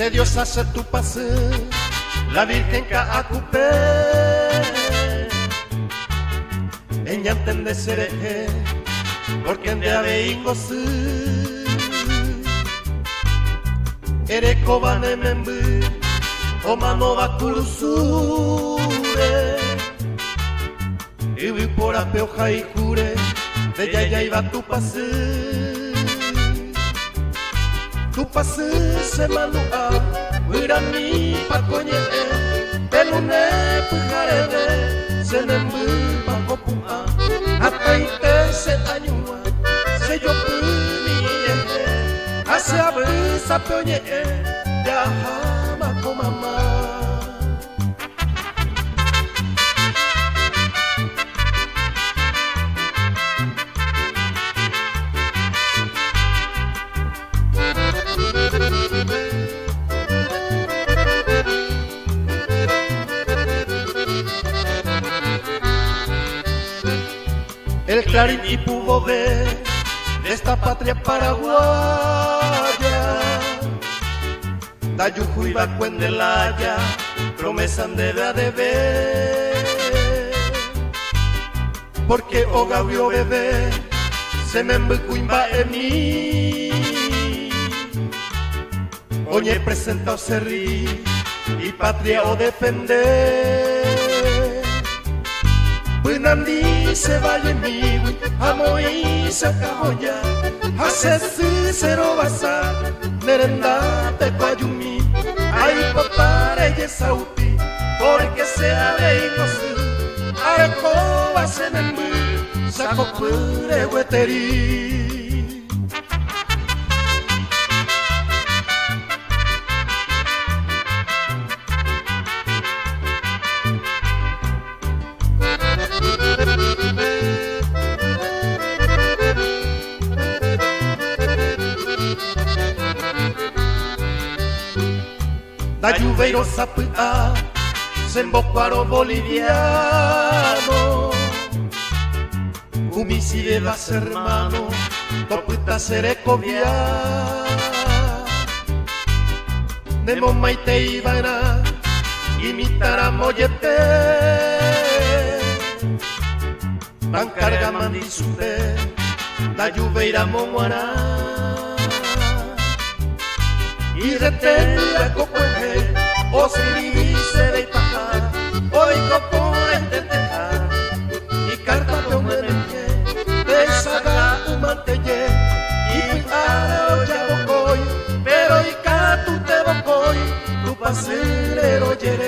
se Dios hace tu pase, la Virgen ka acupé, ella entiende seré, porque en día veingo su, ere kobane membu, o mano va kursure, y vi por apeo jaikure, de ya iba tu pase. Tu pase se manua, wirami pakonye, pelune pujarede, se nembu pakopua, ataite se anyua, se yo puniye, hace abisa peonye, ya hama komama. El clarín y pudo ver de esta patria paraguaya, Tayuju y Bacuendelaya, promesan de ver, porque o Gabriel bebé se me embecuimba en mí, oye presenta o serrí y patria o defender. Buenandi se vaya en mi, amoy se cajoya, hace cero basa, merenda te payumi, ay potare y sauti, porque sea de inosu, areco va se nembu, saco pure hueteri. Da lluveiro sapua, se embocuaro boliviano, humicide las hermano, toputa serecovia, nemo maite ibana, imitara mollete, tan carga mandisute, da lluveira momuara, y retenda copueje, o si se de paja, hoy copo entendeja, y carta de un merengue, de saga un mantelle, y para ya bocoy, pero y ca tu te bocoy, tu pasero yere.